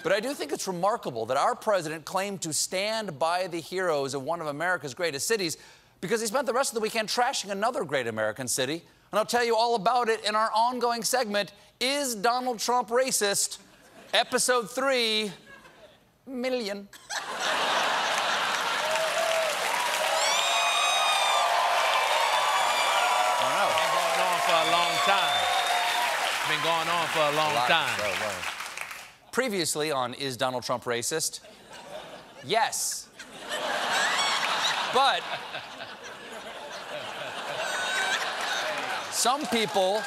But I do think it's remarkable that our president claimed to stand by the heroes of one of America's greatest cities because he spent the rest of the weekend trashing another great American city. And I'll tell you all about it in our ongoing segment, Is Donald Trump Racist? Episode 3, million. Been going on for a long time. Previously on Is Donald Trump Racist? Yes. But some people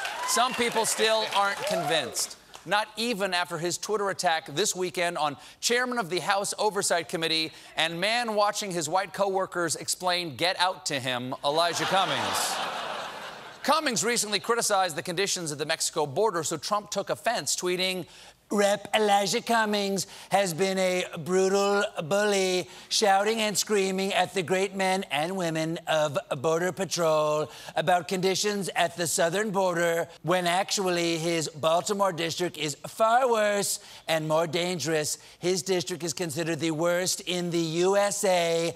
still aren't convinced. Not even after his Twitter attack this weekend on chairman of the House Oversight Committee and man watching his white coworkers explain Get Out to him, Elijah Cummings. Cummings recently criticized the conditions at the Mexico border, so Trump took offense, tweeting, Rep. Elijah Cummings has been a brutal bully, shouting and screaming at the great men and women of Border Patrol about conditions at the southern border, when actually his Baltimore district is far worse and more dangerous. His district is considered the worst in the USA, ...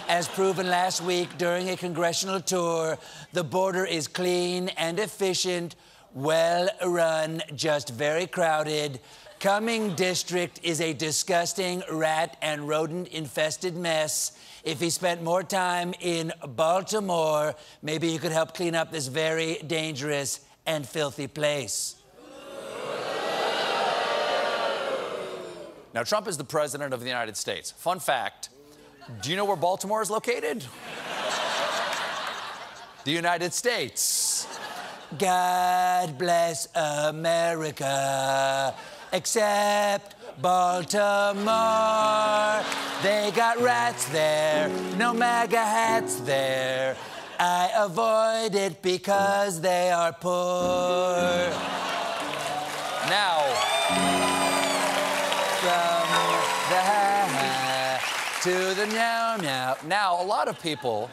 As proven last week during a congressional tour, the border is clean and efficient, well-run, just very crowded. Cummings district is a disgusting rat and rodent-infested mess. If he spent more time in Baltimore, maybe he could help clean up this very dangerous and filthy place. Now, Trump is the president of the United States. Fun fact. Do you know where Baltimore is located? The United States. God bless America, except Baltimore. They got rats there, no MAGA hats there. I avoid it because they are poor. Now, from the to the meow meow. Now, a lot of people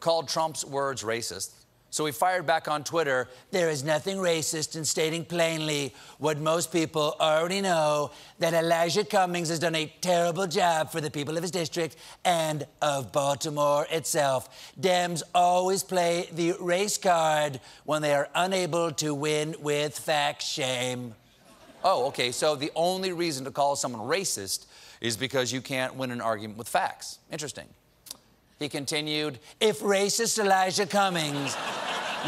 called Trump's words racist, so he fired back on Twitter, there is nothing racist in stating plainly what most people already know, that Elijah Cummings has done a terrible job for the people of his district and of Baltimore itself. Dems always play the race card when they are unable to win with fact shame. Oh, okay, so the only reason to call someone racist is because you can't win an argument with facts. Interesting. He continued, if racist Elijah Cummings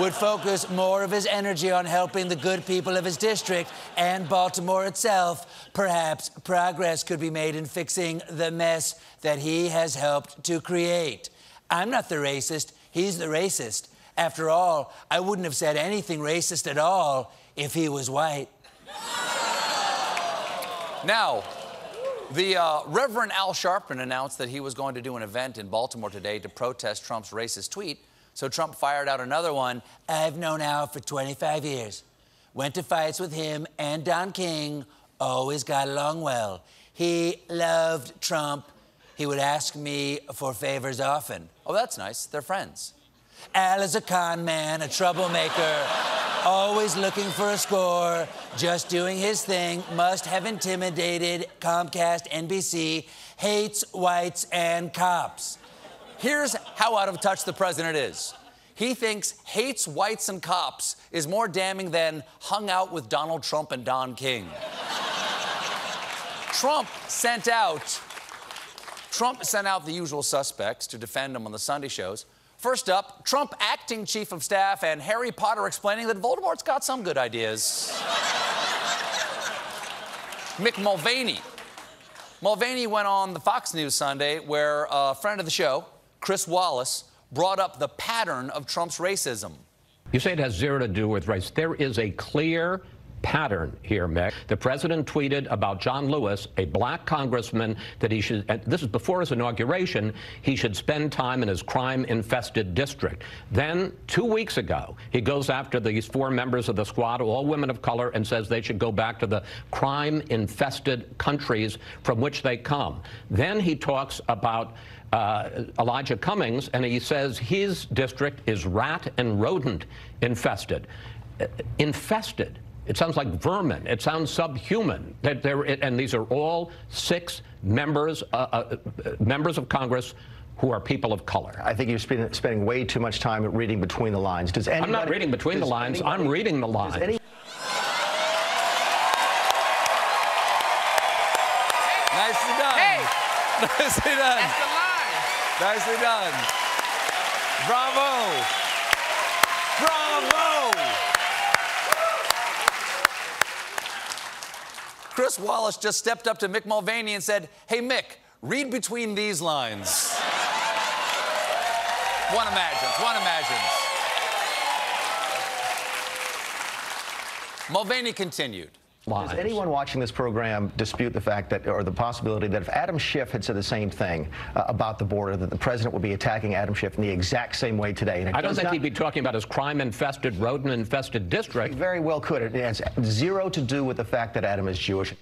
would focus more of his energy on helping the good people of his district and Baltimore itself, perhaps progress could be made in fixing the mess that he has helped to create. I'm not the racist, he's the racist. After all, I wouldn't have said anything racist at all if he was white. Now, the Reverend Al Sharpton announced that he was going to do an event in Baltimore today to protest Trump's racist tweet. So Trump fired out another one. I've known Al for 25 years. Went to fights with him and Don King. Always got along well. He loved Trump. He would ask me for favors often. Oh, that's nice. They're friends. Al is a con man, a troublemaker, always looking for a score, just doing his thing, must have intimidated Comcast, NBC, hates whites and cops. Here's how out of touch the president is. He thinks hates whites and cops is more damning than hung out with Donald Trump and Don King. Trump sent out the usual suspects to defend him on the Sunday shows. First up, Trump acting chief of staff and Harry Potter explaining that Voldemort's got some good ideas. Mick Mulvaney. Mulvaney went on the Fox News Sunday where a friend of the show, Chris Wallace, brought up the pattern of Trump's racism. You say it has zero to do with race. There is a clear pattern here, Mick. The president tweeted about John Lewis, a black congressman, that he should, and this is before his inauguration, he should spend time in his crime-infested district. Then, 2 weeks ago, he goes after these 4 members of the squad, all women of color, and says they should go back to the crime-infested countries from which they come. Then he talks about Elijah Cummings, and he says his district is rat and rodent infested. infested. It sounds like vermin. It sounds subhuman. And these are all 6 members of Congress who are people of color. I think you're spending way too much time reading between the lines. I'm not reading between the lines. I'm reading the lines. Nicely done. Hey! Nicely done. That's the line. Nicely done. Bravo. Bravo. Chris Wallace just stepped up to Mick Mulvaney and said, "Hey, Mick, read between these lines." One imagines. One imagines. Mulvaney continued. Does anyone watching this program dispute the fact that, or the possibility that if Adam Schiff had said the same thing about the border, that the president would be attacking Adam Schiff in the exact same way today? And I don't think he'd be talking about his crime-infested, rodent-infested district. He very well could. It has zero to do with the fact that Adam is Jewish.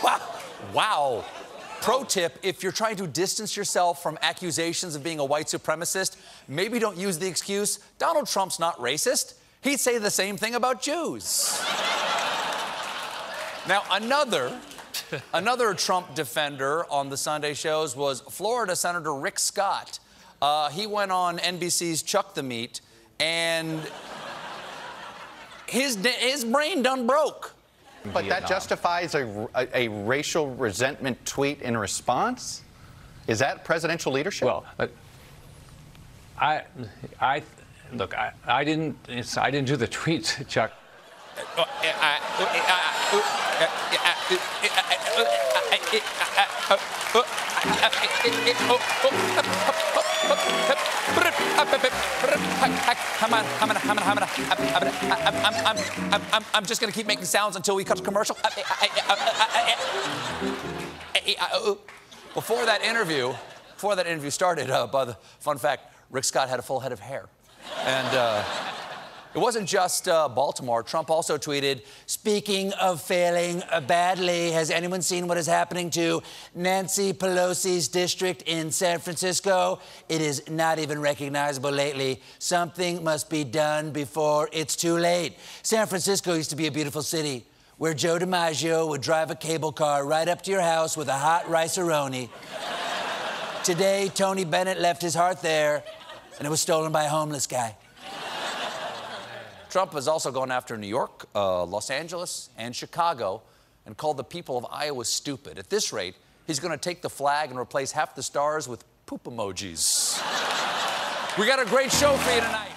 Wow. Wow. Pro tip, if you're trying to distance yourself from accusations of being a white supremacist, maybe don't use the excuse, Donald Trump's not racist. He'd say the same thing about Jews. Now, another Trump defender on the Sunday shows was Florida Senator Rick Scott. He went on NBC's Chuck the Meat, and his brain done broke. But that justifies a racial resentment tweet in response? Is that presidential leadership? Well, look, I didn't do the tweets, Chuck. I'm just going to keep making sounds until we cut to commercial. Before that interview started, by the fun fact, Rick Scott had a full head of hair. And it wasn't just Baltimore. Trump also tweeted, "Speaking of failing badly, has anyone seen what is happening to Nancy Pelosi's district in San Francisco? It is not even recognizable lately. Something must be done before it's too late." San Francisco used to be a beautiful city where Joe DiMaggio would drive a cable car right up to your house with a hot rice-a-roni. Today, Tony Bennett left his heart there, and it was stolen by a homeless guy. Trump is also going after New York, Los Angeles, and Chicago, and called the people of Iowa stupid. At this rate, he's going to take the flag and replace half the stars with poop emojis. We got a great show for you tonight.